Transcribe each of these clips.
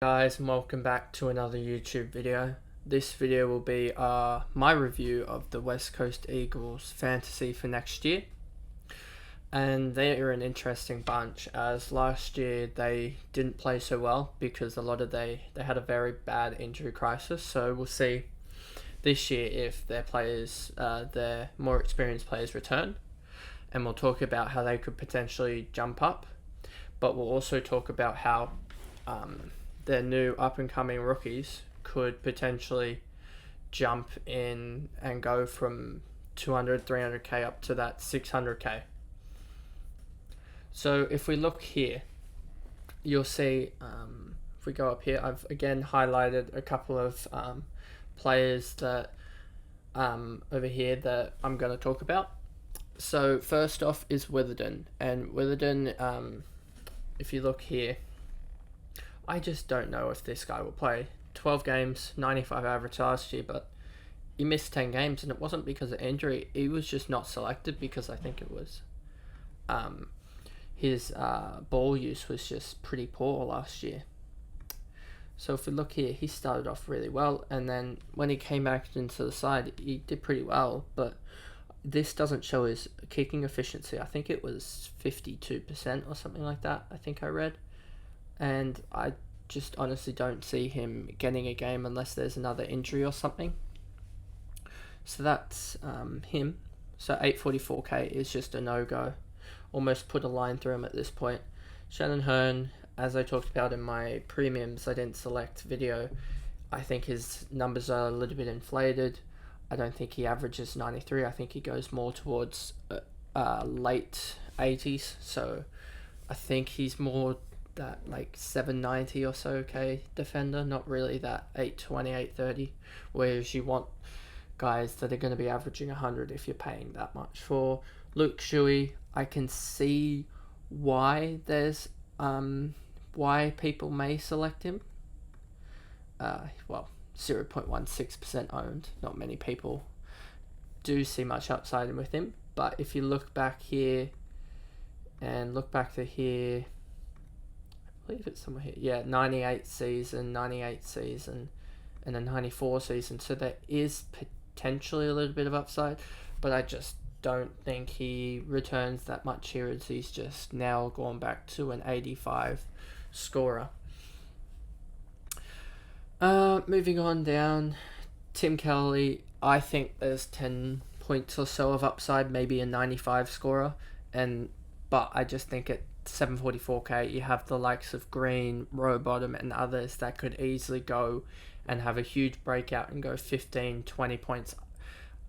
Guys, and welcome back to another YouTube video. This video will be my review of the West Coast Eagles fantasy for next year. And they are an interesting bunch, as last year they didn't play so well because they had a very bad injury crisis. So we'll see this year if their more experienced players return, and we'll talk about how they could potentially jump up. But we'll also talk about how their new up-and-coming rookies could potentially jump in and go from 200, 300k up to that 600k. So if we look here, you'll see, if we go up here, I've again highlighted a couple of players that over here that I'm going to talk about. So first off is Witherden, and Witherden, if you look here, I just don't know if this guy will play. 12 games, 95 average last year, but he missed 10 games, and it wasn't because of injury. He was just not selected because I think it was his ball use was just pretty poor last year. So if we look here, he started off really well, and then when he came back into the side, he did pretty well, but this doesn't show his kicking efficiency. I think it was 52% or something like that, I think I read. And I just honestly don't see him getting a game unless there's another injury or something. So that's him. So 844k is just a no-go. Almost put a line through him at this point. Shannon Hearn, as I talked about in my premiums, I didn't select video. I think his numbers are a little bit inflated. I don't think he averages 93. I think he goes more towards late 80s. So I think he's more that like 790 or so K defender, not really that 820, 830, whereas you want guys that are going to be averaging 100 if you're paying that much. For Luke Shuey, I can see why why people may select him. 0.16% owned. Not many people do see much upside with him, but if you look back here and look back to here, I believe it's somewhere here. Yeah, 98 season, and a 94 season. So there is potentially a little bit of upside, but I just don't think he returns that much here, as he's just now gone back to an 85 scorer. Moving on down, Tim Kelly, I think there's 10 points or so of upside, maybe a 95 scorer, but I just think at 744k you have the likes of Green, Rowbottom and others that could easily go and have a huge breakout and go 15, 20 points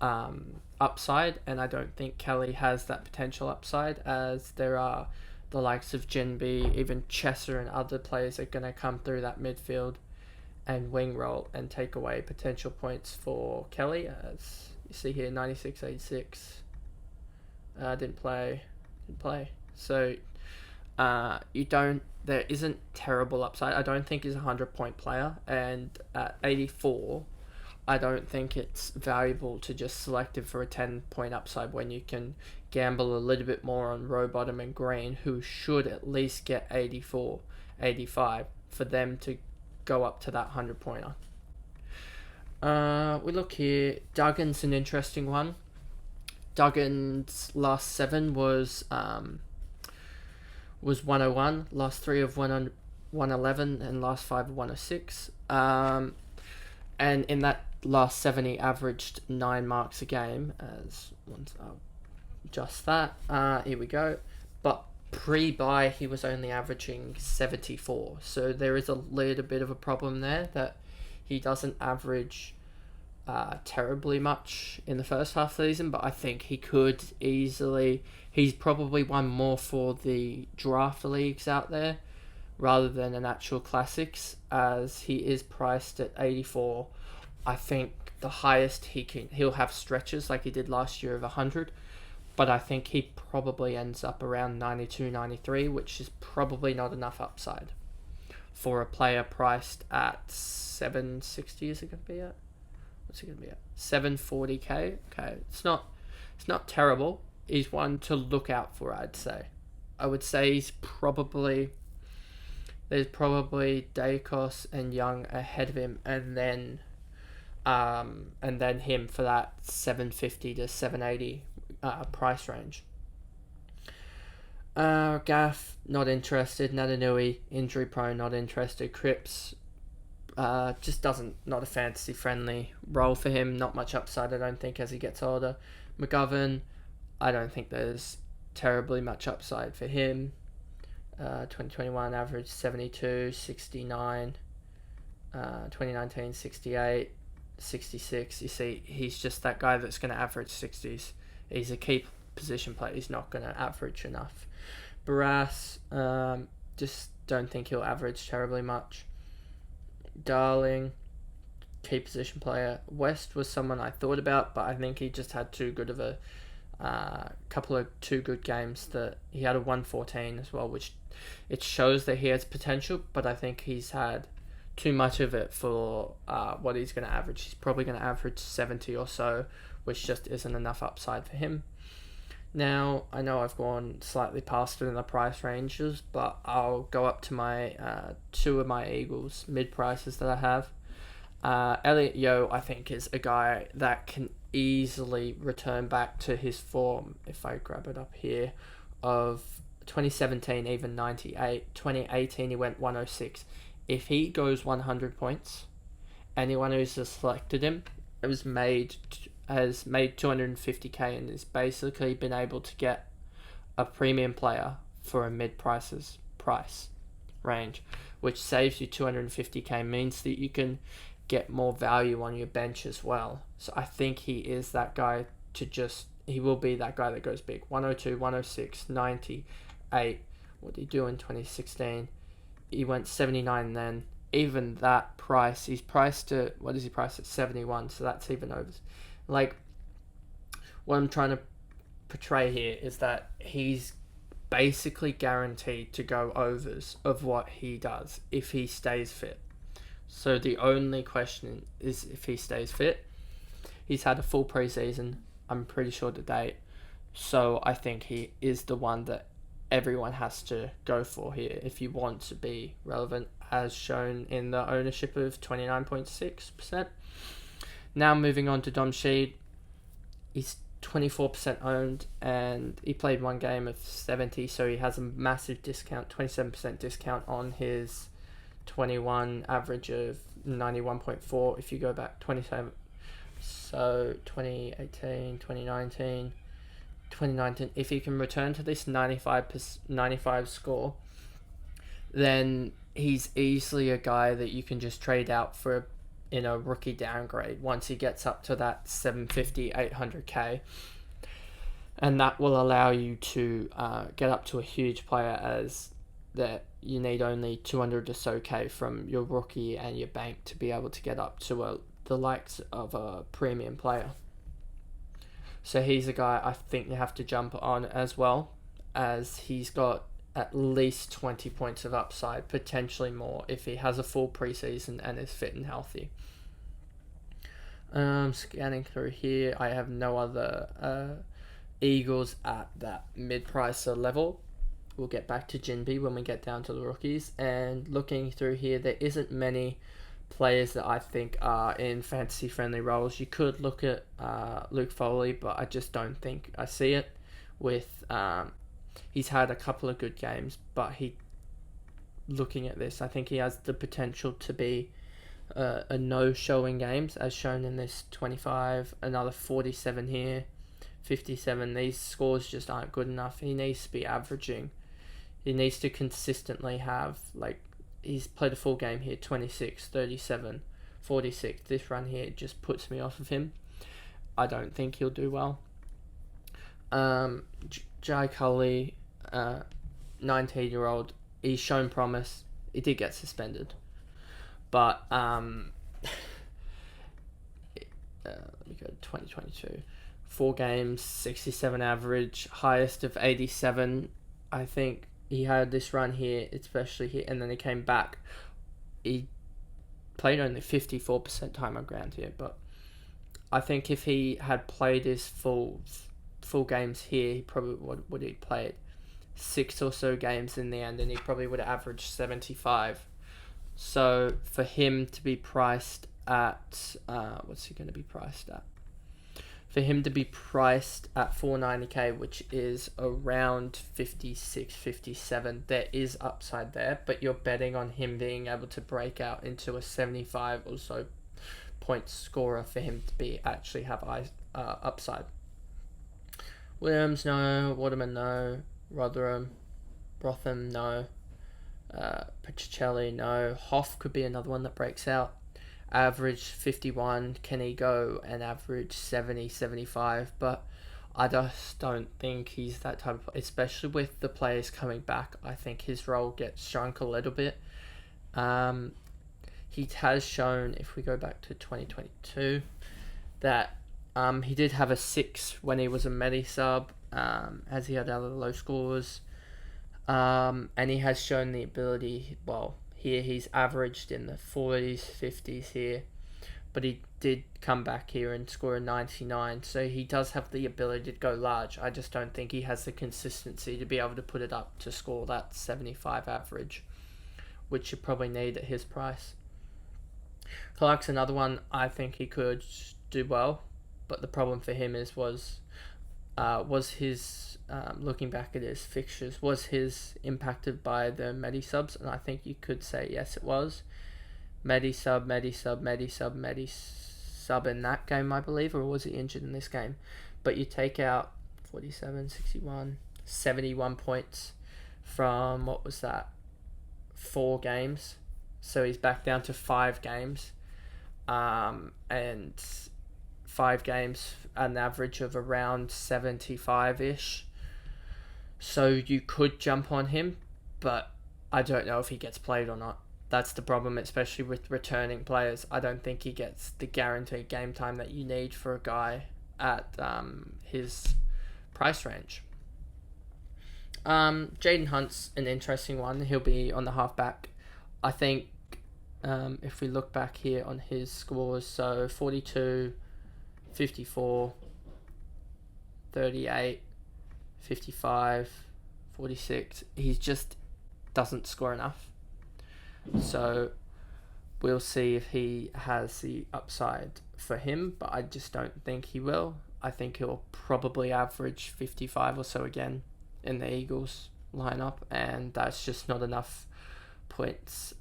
upside, and I don't think Kelly has that potential upside, as there are the likes of Jinby, even Chesser and other players are going to come through that midfield and wing roll and take away potential points for Kelly. As you see here, 96, 86, didn't play. So there isn't terrible upside. I don't think he's a 100-point player, and at 84, I don't think it's valuable to just select him for a 10-point upside when you can gamble a little bit more on Rowbottom and Green, who should at least get 84, 85 for them to go up to that 100-pointer. We look here. Duggan's an interesting one. Duggan's last 7 was 101, last 3 of 111, and last 5 of 106. And in that last 7, he averaged 9 marks a game. Just that. Here we go. But pre-buy, he was only averaging 74. So there is a little bit of a problem there, that he doesn't average terribly much in the first half of the season, but I think he could easily. He's probably won more for the draft leagues out there rather than an actual classics, as he is priced at 84. I think the highest he'll have stretches like he did last year of 100, but I think he probably ends up around 92, 93, which is probably not enough upside for a player priced at 760. Is it going to be at? What's it going to be at? 740k. Okay, it's not terrible. He's one to look out for, I'd say. I would say he's probably there's probably Dacos and Young ahead of him, and then him for that 750 to 780 price range. Gaff, not interested. Nadanui, injury prone, not interested. Cripps, just not a fantasy friendly role for him. Not much upside, I don't think, as he gets older. McGovern, I don't think there's terribly much upside for him. 2021 average 72, 69. 2019 68, 66. You see, he's just that guy that's going to average 60s. He's a key position player. He's not going to average enough. Barras, just don't think he'll average terribly much. Darling, key position player. West was someone I thought about, but I think he just had too good of a couple of too good games. That he had a 114 as well, which it shows that he has potential, but I think he's had too much of it for what he's going to average. He's probably going to average 70 or so, which just isn't enough upside for him. Now, I know I've gone slightly past it in the price ranges, but I'll go up to my two of my Eagles mid-prices that I have. Elliot Yeo, I think, is a guy that can easily return back to his form, if I grab it up here, of 2017, even 98. 2018, he went 106. If he goes 100 points, anyone who's selected him has made 250k and has basically been able to get a premium player for a mid-price range, which saves you 250k, means that you can get more value on your bench as well. So I think he is that guy he will be that guy that goes big. 102, 106, 98. What did he do in 2016? He went 79 then. Even that price, he's priced at, what is he priced at? 71, so that's even over. Like, what I'm trying to portray here is that he's basically guaranteed to go overs of what he does if he stays fit. So the only question is if he stays fit. He's had a full preseason, I'm pretty sure, to date. So I think he is the one that everyone has to go for here if you want to be relevant, as shown in the ownership of 29.6%. Now moving on to Dom Sheed. He's 24% owned and he played one game of 70, so he has a massive discount, 27% discount on his 21 average of 91.4 if you go back 27. So 2018, 2019, if he can return to this 95 score, then he's easily a guy that you can just trade out for in a rookie downgrade once he gets up to that 750, 800k. And that will allow you to get up to a huge player, as that you need only 200 or so k from your rookie and your bank to be able to get up to the likes of a premium player. So he's a guy I think you have to jump on, as well as he's got at least 20 points of upside, potentially more, if he has a full preseason and is fit and healthy. Scanning through here, I have no other Eagles at that mid-pricer level. We'll get back to Jinby when we get down to the rookies. And looking through here, there isn't many players that I think are in fantasy-friendly roles. You could look at Luke Foley, but I just don't think I see it. With he's had a couple of good games, but looking at this, I think he has the potential to be a no-show in games, as shown in this 25, another 47 here, 57. These scores just aren't good enough. He needs to be averaging. He needs to consistently have, like, he's played a full game here, 26, 37, 46. This run here just puts me off of him. I don't think he'll do well. Jai Cully, 19-year-old, he's shown promise. He did get suspended. But, let me go to 2022. 4 games, 67 average, highest of 87. I think he had this run here, especially here, and then he came back. He played only 54% time on ground here, but I think if he had played his full games here, he probably would have played 6 or so games in the end, and he probably would have averaged 75. So for him to be priced at what's he going to be priced at? For him to be priced at 490k, which is around 56, 57, there is upside there, but you're betting on him being able to break out into a 75 or so point scorer for him to be actually have upside. Williams, no. Waterman, no. Rotham, no. Pacicelli, no. Hoff could be another one that breaks out. Average 51, can he go and average 70, 75? But I just don't think he's that type of player, especially with the players coming back. I think his role gets shrunk a little bit. He has shown, if we go back to 2022, that he did have a 6 when he was a Medi sub, as he had other low scores. And he has shown the ability, well, here he's averaged in the 40s, 50s here, but he did come back here and score a 99, so he does have the ability to go large. I just don't think he has the consistency to be able to put it up to score that 75 average, which you probably need at his price. Clark's another one. I think he could do well, but the problem for him was his looking back at his fixtures, was his impacted by the Medi subs? And I think you could say yes, it was. Medi sub in that game, I believe, or was he injured in this game? But you take out 47, 61, 71 points from, what was that, 4 games? So he's back down to 5 games. And 5 games, an average of around 75-ish. So you could jump on him, but I don't know if he gets played or not. That's the problem, especially with returning players. I don't think he gets the guaranteed game time that you need for a guy at his price range. Jaden Hunt's an interesting one. He'll be on the halfback. I think if we look back here on his scores, so 42, 54, 38, 55, 46, he just doesn't score enough. So we'll see if he has the upside for him, but I just don't think he will. I think he'll probably average 55 or so again in the Eagles lineup, and that's just not enough points.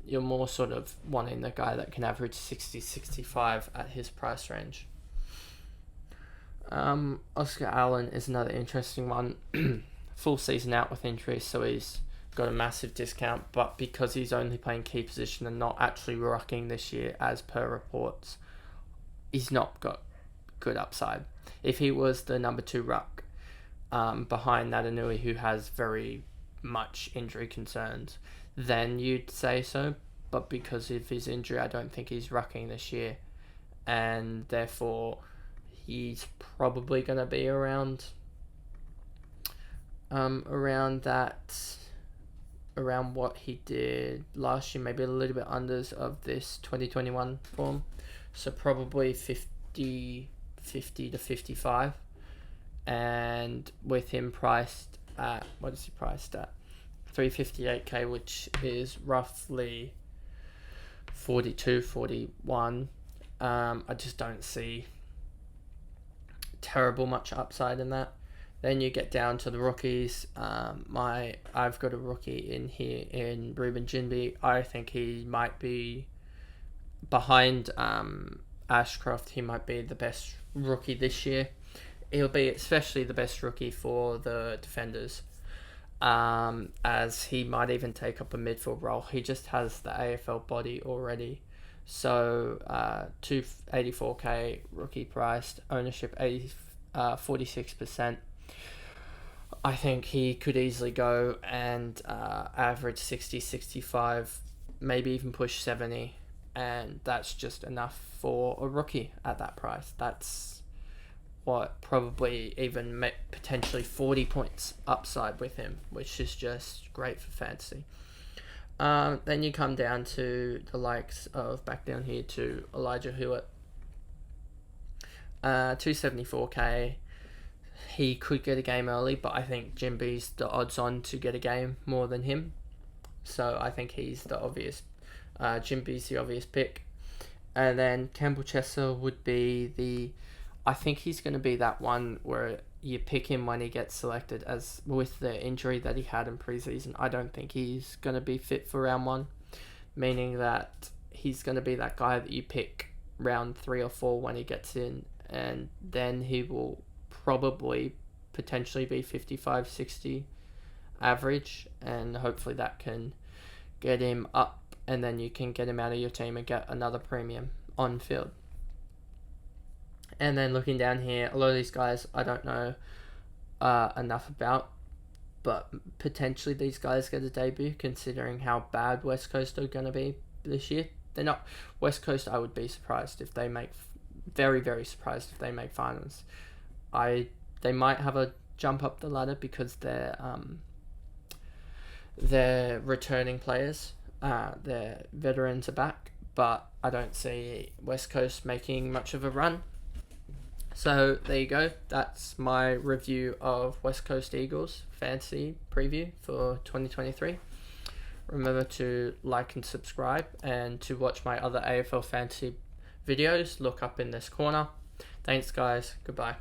You're more sort of wanting the guy that can average 60, 65 at his price range. Oscar Allen is another interesting one. Full season out with injuries, so he's got a massive discount, but because he's only playing key position and not actually rucking this year as per reports, he's not got good upside. If he was the number 2 ruck behind Natanui, who has very much injury concerns, then you'd say so, but because of his injury, I don't think he's rucking this year, and therefore he's probably going to be around what he did last year, maybe a little bit unders of this 2021 form, so probably 50 to 55, and with him priced at, what is he priced at? 358k, which is roughly 42, 41. I just don't see terrible much upside in that. Then you get down to the rookies. I've got a rookie in here in Ruben Jinby. I think he might be behind Ashcroft. He might be the best rookie this year. He'll be especially the best rookie for the defenders, as he might even take up a midfield role. He just has the AFL body already. So 284k rookie priced, ownership 46%. I think he could easily go and average 60, 65, maybe even push 70, and that's just enough for a rookie at that price. That's what, probably even potentially 40 points upside with him, which is just great for fantasy. Then you come down to the likes of, back down here to Elijah Hewitt, 274k, he could get a game early, but I think Jimby's the odds on to get a game more than him. So I think he's the obvious. Jimby's the obvious pick. And then Campbell Chester would be the... I think he's going to be that one where you pick him when he gets selected, as with the injury that he had in preseason. I don't think he's going to be fit for round 1, meaning that he's going to be that guy that you pick round 3 or 4 when he gets in, and then he will probably potentially be 55-60 average, and hopefully that can get him up, and then you can get him out of your team and get another premium on field. And then looking down here, a lot of these guys I don't know enough about, but potentially these guys get a debut considering how bad West Coast are going to be this year. They're not... West Coast, I would be surprised if they make... Very, very surprised if they make finals. They might have a jump up the ladder because they're returning players. Their veterans are back, but I don't see West Coast making much of a run. So there you go. That's my review of West Coast Eagles Fantasy Preview for 2023. Remember to like and subscribe, and to watch my other AFL Fantasy videos, look up in this corner. Thanks guys. Goodbye.